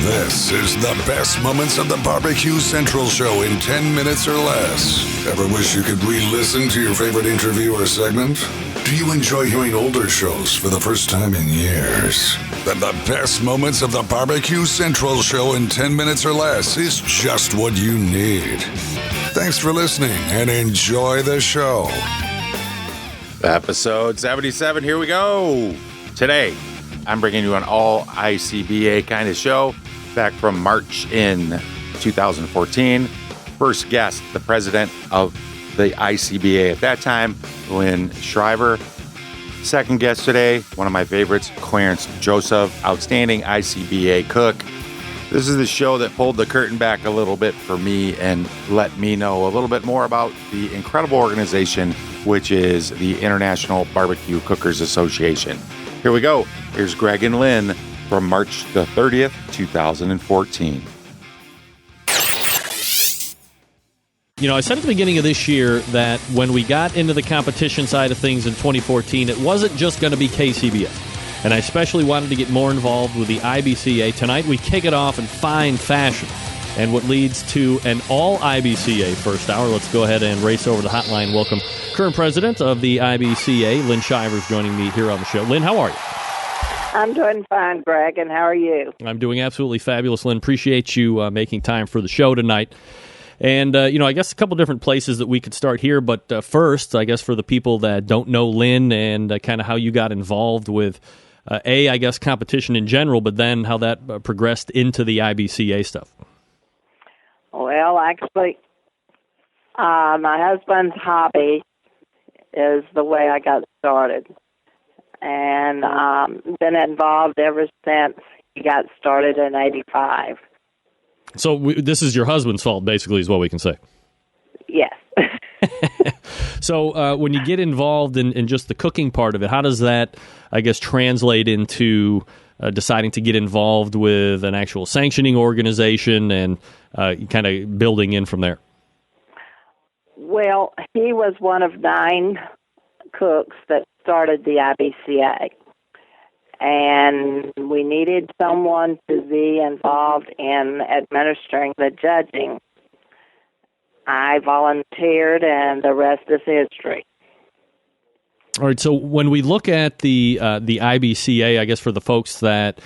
This is the best moments of the BBQ Central Show in 10 minutes or less. Ever wish you could re-listen to your favorite interview or segment? Do you enjoy hearing older shows for the first time in years? Then the best moments of the BBQ Central Show in 10 minutes or less is just what you need. Thanks for listening and enjoy the show. Episode 77, here we go. Today, I'm bringing you an all ICBA kind of show back from March in 2014. First guest, the president of the ICBA at that time, Lynn Shivers. Second guest today, one of my favorites, Clarence Joseph, outstanding ICBA cook. This is the show that pulled the curtain back a little bit for me and let me know a little bit more about the incredible organization, which is the International Barbecue Cookers Association. Here we go. Here's Greg and Lynn from March the 30th, 2014. You know, I said at the beginning of this year that when we got into the competition side of things in 2014, it wasn't just going to be KCBS. And I especially wanted to get more involved with the IBCA. Tonight we kick it off in fine fashion. And what leads to an all IBCA first hour. Let's go ahead and race over the hotline. Welcome current president of the IBCA, Lynn Shivers, joining me here on the show. Lynn, how are you? I'm doing fine, Greg, and how are you? I'm doing absolutely fabulous, Lynn. Appreciate you making time for the show tonight. And, I guess a couple different places that we could start here. But first, I guess for the people that don't know Lynn and kind of how you got involved with, I guess, competition in general, but then how that progressed into the IBCA stuff. Well, actually, my husband's hobby is the way I got started. And been involved ever since he got started in 85. So this is your husband's fault, basically, is what we can say. Yes. So when you get involved in just the cooking part of it, how does that, I guess, translate into deciding to get involved with an actual sanctioning organization and kind of building in from there? Well, he was one of 9 cooks that started the IBCA. And we needed someone to be involved in administering the judging. I volunteered, and the rest is history. All right, so when we look at the IBCA, I guess for the folks that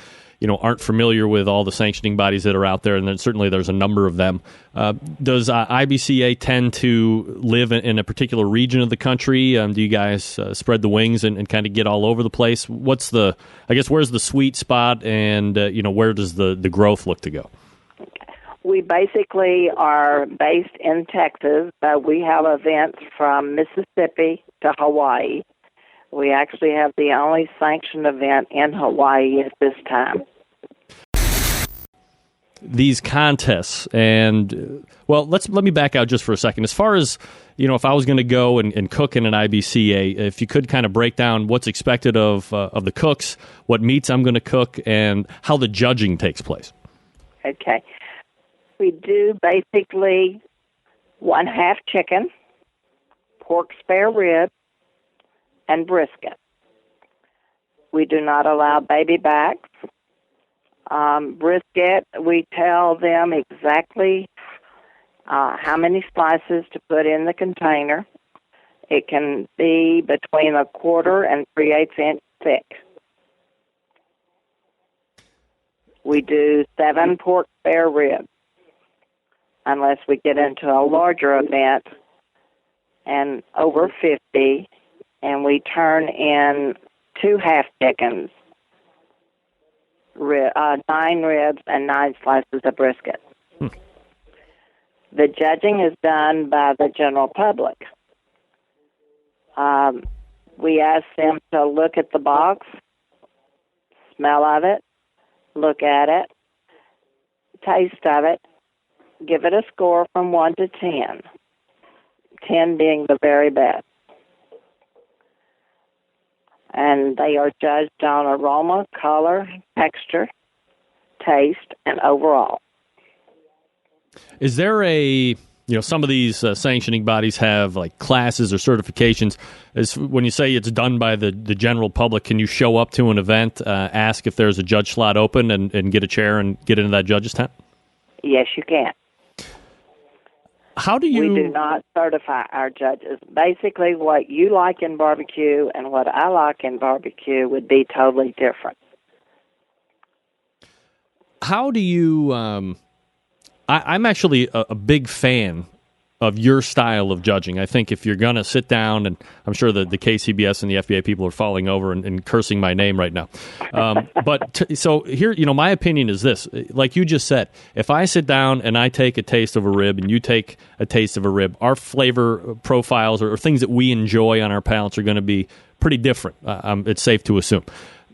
aren't familiar with all the sanctioning bodies that are out there, and then certainly there's a number of them, does IBCA tend to live in a particular region of the country? Do you guys spread the wings and kind of get all over the place? Where's the sweet spot, and where does the growth look to go? We basically are based in Texas, but we have events from Mississippi to Hawaii. We actually have the only sanctioned event in Hawaii at this time. These contests, and let me back out just for a second. As far as if I was going to go and cook in an IBCA, if you could kind of break down what's expected of the cooks, what meats I'm going to cook, and how the judging takes place. Okay. We do basically 1/2 chicken, pork spare rib, and brisket. We do not allow baby backs. Brisket, we tell them exactly how many slices to put in the container. It can be between 1/4 and 3/8 inch thick. We do 7 pork spare ribs, unless we get into a larger event and over 50, and we turn in 2 half chickens, 9 ribs, and 9 slices of brisket. The judging is done by the general public. We ask them to look at the box, smell of it, look at it, taste of it, give it a score from 1 to 10, 10 being the very best. And they are judged on aroma, color, texture, taste, and overall. Is there a some of these sanctioning bodies have like classes or certifications. When you say it's done by the general public, can you show up to an event, ask if there's a judge slot open, and get a chair and get into that judge's tent? Yes, you can. How do you... We do not certify our judges. Basically, what you like in barbecue and what I like in barbecue would be totally different. How do you... I'm actually a big fan of your style of judging. I think if you're going to sit down, and I'm sure the KCBS and the FBA people are falling over and cursing my name right now. So here, my opinion is this. Like you just said, if I sit down and I take a taste of a rib and you take a taste of a rib, our flavor profiles or things that we enjoy on our palates are going to be pretty different. It's safe to assume.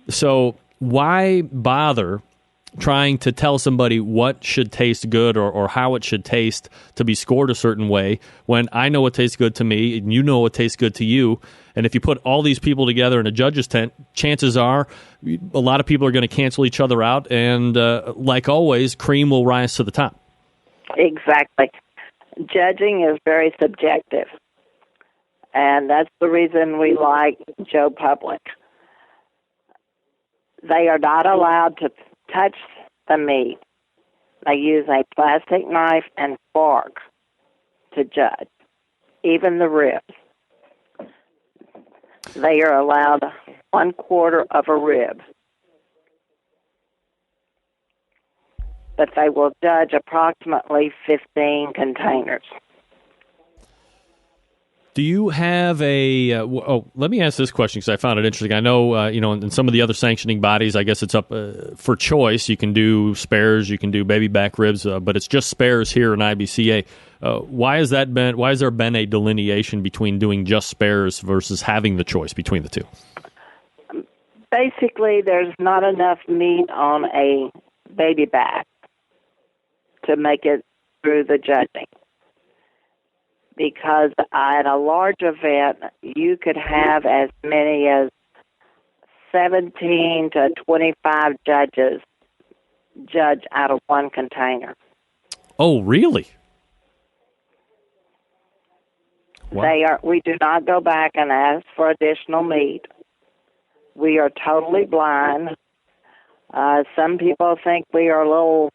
So why bother trying to tell somebody what should taste good or how it should taste to be scored a certain way when I know what tastes good to me and you know what tastes good to you? And if you put all these people together in a judge's tent, chances are a lot of people are going to cancel each other out, and like always, cream will rise to the top. Exactly. Judging is very subjective, and that's the reason we like Joe Public. They are not allowed to touch the meat. They use a plastic knife and fork to judge, even the ribs. They are allowed 1/4 of a rib, but they will judge approximately 15 containers. Do you have let me ask this question because I found it interesting. I know, in some of the other sanctioning bodies, I guess it's up for choice. You can do spares, you can do baby back ribs, but it's just spares here in IBCA. Why has there been a delineation between doing just spares versus having the choice between the two? Basically, there's not enough meat on a baby back to make it through the judging. Because at a large event, you could have as many as 17 to 25 judges judge out of one container. Oh, really? Wow. We do not go back and ask for additional meat. We are totally blind. Some people think we are a little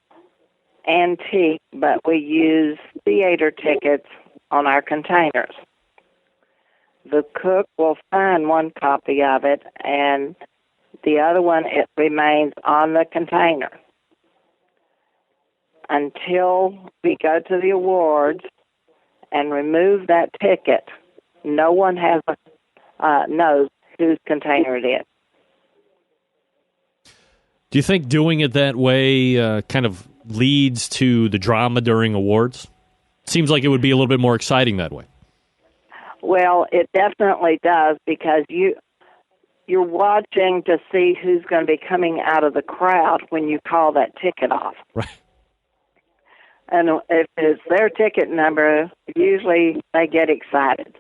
antique, but we use theater tickets on our containers. The cook will sign one copy of it, and the other one, it remains on the container. Until we go to the awards and remove that ticket, no one knows whose container it is. Do you think doing it that way kind of leads to the drama during awards? Seems like it would be a little bit more exciting that way. Well, it definitely does, because you're watching to see who's going to be coming out of the crowd when you call that ticket off. Right. And if it's their ticket number, usually they get excited.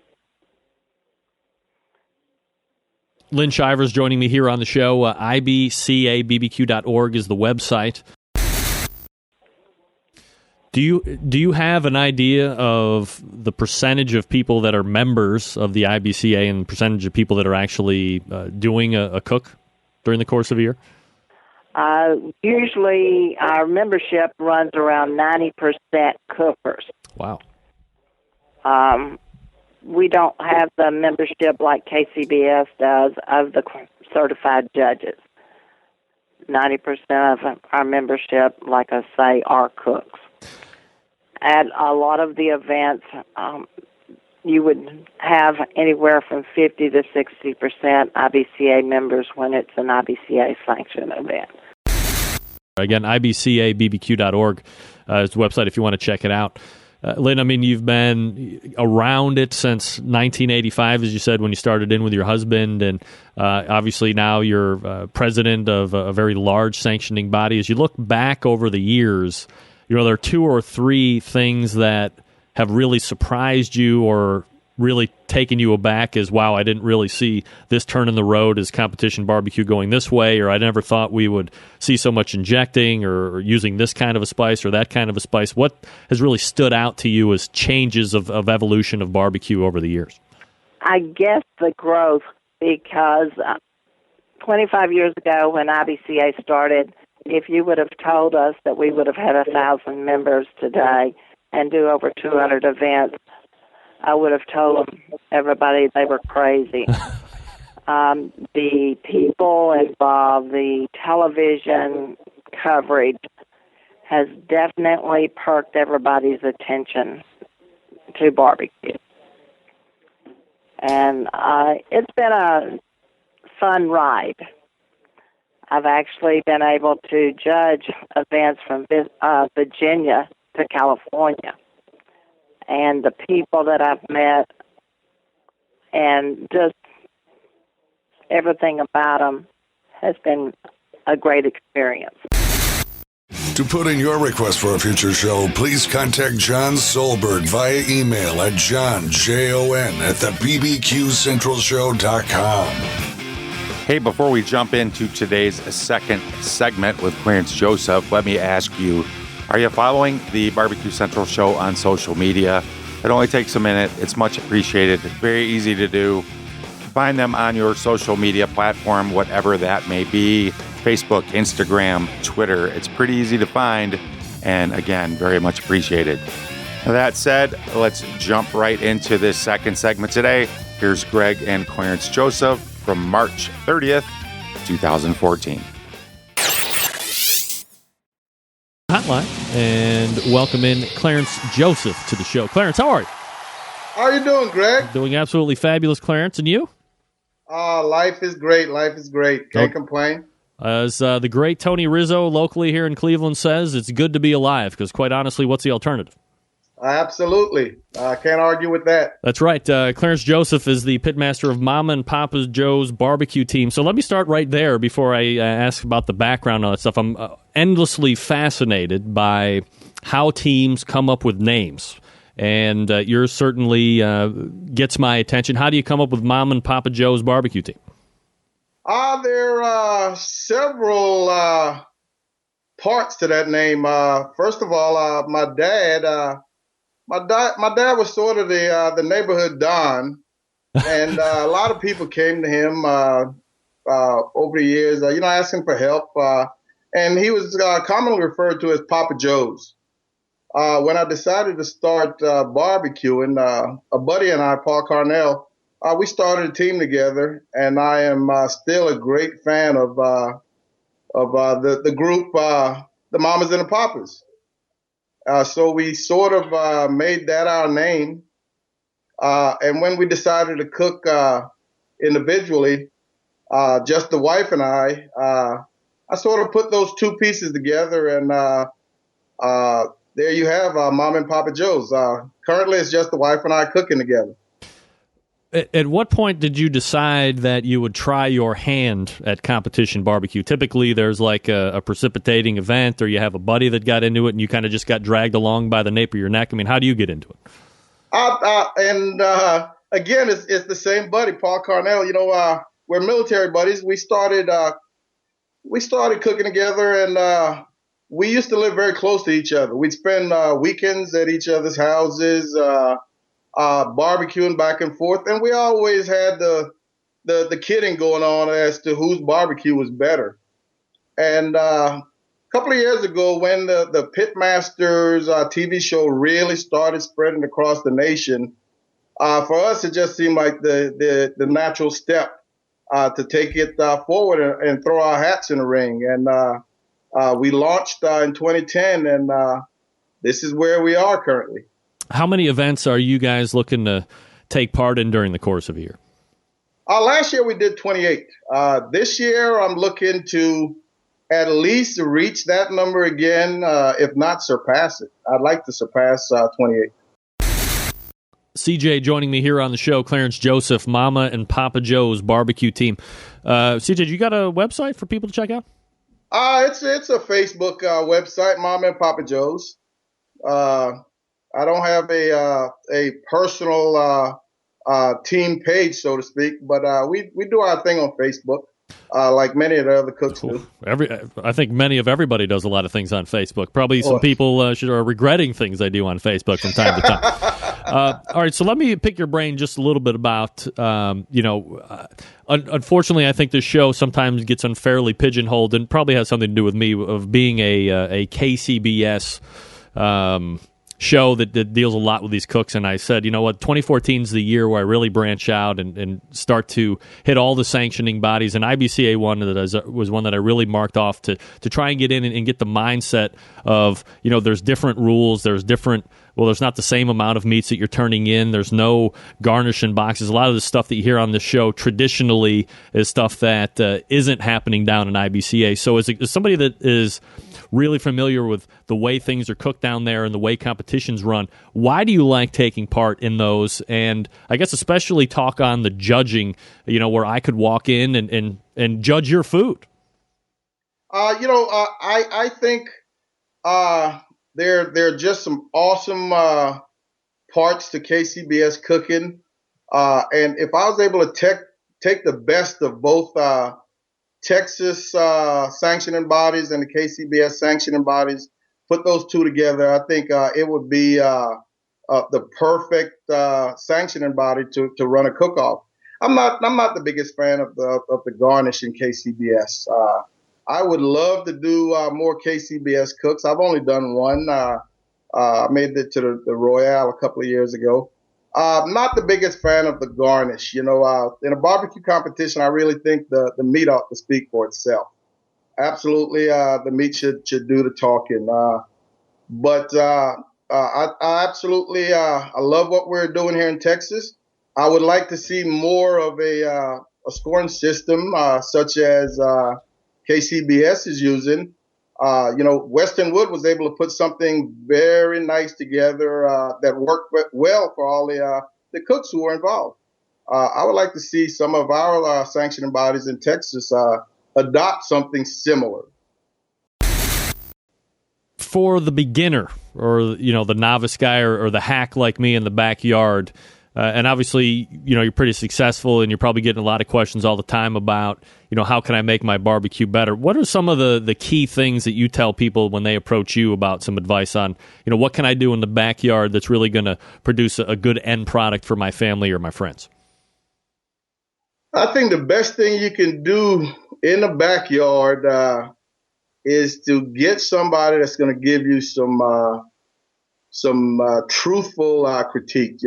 Lynn Shivers joining me here on the show. IBCABBQ.org is the website. Do you have an idea of the percentage of people that are members of the IBCA and the percentage of people that are actually doing a cook during the course of a year? Usually our membership runs around 90% cookers. Wow. We don't have the membership like KCBS does of the certified judges. 90% of our membership, like I say, are cooks. At a lot of the events, you would have anywhere from 50 to 60% IBCA members when it's an IBCA sanctioned event. Again, IBCABBQ.org is the website if you want to check it out. Lynn, I mean, you've been around it since 1985, as you said, when you started in with your husband, and obviously now you're president of a very large sanctioning body. As you look back over the years, there are 2 or 3 things that have really surprised you or really taken you aback as, wow, I didn't really see this turn in the road as competition barbecue going this way, or I never thought we would see so much injecting or using this kind of a spice or that kind of a spice? What has really stood out to you as changes of evolution of barbecue over the years? I guess the growth, because 25 years ago when IBCA started, if you would have told us that we would have had 1,000 members today and do over 200 events, I would have told everybody they were crazy. The people involved, the television coverage has definitely perked everybody's attention to barbecue. And it's been a fun ride. I've actually been able to judge events from Virginia to California. And the people that I've met and just everything about them has been a great experience. To put in your request for a future show, please contact John Solberg via email at johnjon@thebbqcentralshow.com. Hey, before we jump into today's second segment with Clarence Joseph, let me ask you, are you following the Barbecue Central Show on social media? It only takes a minute. It's much appreciated. Very easy to do. Find them on your social media platform, whatever that may be. Facebook, Instagram, Twitter. It's pretty easy to find. And again, very much appreciated. That said, let's jump right into this second segment today. Here's Greg and Clarence Joseph from March 30th, 2014. Hotline and welcome in Clarence Joseph to the show. Clarence, how are you? How are you doing, Greg? Doing absolutely fabulous, Clarence. And you? Life is great. Life is great. Can't complain. As the great Tony Rizzo locally here in Cleveland says, it's good to be alive because, quite honestly, what's the alternative? Absolutely. I can't argue with that. That's right. Clarence Joseph is the pitmaster of Mama and Papa Joe's barbecue team. So let me start right there before I ask about the background on that stuff. I'm endlessly fascinated by how teams come up with names. And yours certainly gets my attention. How do you come up with Mama and Papa Joe's barbecue team? There are several parts to that name. First of all, my dad was sort of the neighborhood don, and a lot of people came to him over the years, asking for help. And he was commonly referred to as Papa Joe's. When I decided to start barbecuing, a buddy and I, Paul Carnell, we started a team together, and I am still a great fan of the group, the Mamas and the Papas. So we sort of made that our name. And when we decided to cook individually, just the wife and I sort of put those two pieces together, and there you have Mom and Papa Joe's. Currently, it's just the wife and I cooking together. At what point did you decide that you would try your hand at competition barbecue? Typically, there's like a precipitating event, or you have a buddy that got into it, and you kind of just got dragged along by the nape of your neck. I mean, how do you get into it? Again, it's the same buddy, Paul Carnell. We're military buddies. We started cooking together, and we used to live very close to each other. We'd spend weekends at each other's houses, barbecuing back and forth, and we always had the kidding going on as to whose barbecue was better. And a couple of years ago, when the Pitmasters TV show really started spreading across the nation, for us it just seemed like the natural step to take it forward and throw our hats in the ring. And we launched in 2010, and this is where we are currently. How many events are you guys looking to take part in during the course of a year? Last year we did 28. This year I'm looking to at least reach that number again, if not surpass it. I'd like to surpass 28. CJ joining me here on the show, Clarence Joseph, Mama and Papa Joe's barbecue team. CJ, you got a website for people to check out? It's a Facebook website, Mama and Papa Joe's. I don't have a personal team page, so to speak. But we do our thing on Facebook, like many of the other cooks do. I think everybody does a lot of things on Facebook. Probably some people are regretting things they do on Facebook from time to time. All right, so let me pick your brain just a little bit about, unfortunately, I think this show sometimes gets unfairly pigeonholed, and probably has something to do with me of being a KCBS show that deals a lot with these cooks. And I said, you know what, 2014 is the year where I really branch out and start to hit all the sanctioning bodies. And IBCA was one that I really marked off to try and get in and get the mindset of, there's different rules, there's not the same amount of meats that you're turning in. There's no garnish in boxes. A lot of the stuff that you hear on the show traditionally is stuff that isn't happening down in IBCA. So as somebody that is really familiar with the way things are cooked down there and the way competitions run, why do you like taking part in those? And I guess especially talk on the judging, where I could walk in and judge your food. I think there are just some awesome parts to KCBS cooking. And if I was able to take the best of both Texas sanctioning bodies and the KCBS sanctioning bodies, put those two together, I think it would be the perfect sanctioning body to run a cook-off. I'm not the biggest fan of the garnish in KCBS. I would love to do more KCBS cooks. I've only done one. I made it to the Royale a couple of years ago. Not the biggest fan of the garnish. In a barbecue competition, I really think the meat ought to speak for itself. Absolutely, the meat should do the talking. But I absolutely I love what we're doing here in Texas. I would like to see more of a scoring system such as KCBS is using. Western Wood was able to put something very nice together that worked well for all the cooks who were involved. I would like to see some of our sanctioning bodies in Texas adopt something similar. For the beginner or, the novice guy or the hack like me in the backyard, and obviously, you're pretty successful and you're probably getting a lot of questions all the time about, how can I make my barbecue better? What are some of the key things that you tell people when they approach you about some advice on, what can I do in the backyard that's really going to produce a good end product for my family or my friends? I think the best thing you can do in the backyard is to get somebody that's going to give you some truthful critique.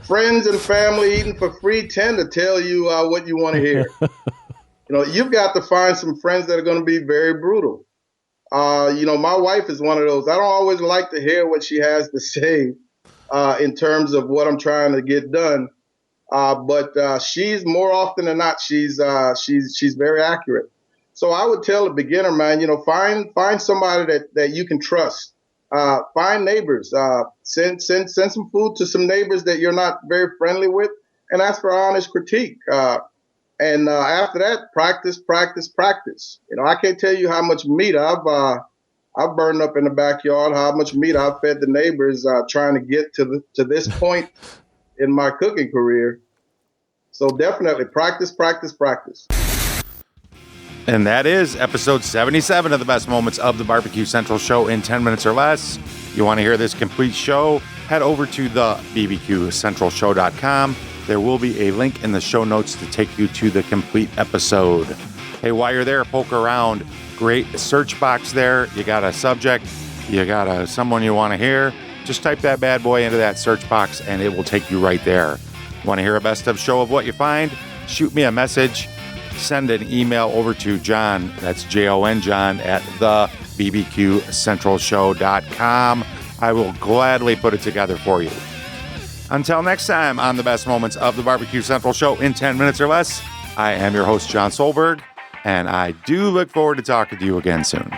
Friends and family eating for free tend to tell you what you want to hear. You've got to find some friends that are going to be very brutal. My wife is one of those. I don't always like to hear what she has to say in terms of what I'm trying to get done. But she's more often than not, she's very accurate. So I would tell a beginner, man, find somebody that you can trust. Find neighbors. Send some food to some neighbors that you're not very friendly with, and ask for honest critique. And after that, practice. I can't tell you how much meat I've burned up in the backyard, how much meat I've fed the neighbors trying to get to this point in my cooking career. So definitely practice. And that is episode 77 of the best moments of the Barbecue Central show in 10 minutes or less. You want to hear this complete show? Head over to the bbqcentralshow.com. There will be a link in the show notes to take you to the complete episode. Hey, while you're there, poke around. Great search box there. You got a subject. You got someone you want to hear. Just type that bad boy into that search box and it will take you right there. Want to hear a best of show of what you find? Shoot me a message. Send an email over to John, that's Jon, John, at the bbqcentralshow.com. I will gladly put it together for you. Until next time on the best moments of the Barbecue Central show in 10 minutes or less, I am your host, John Solberg, and I do look forward to talking to you again soon.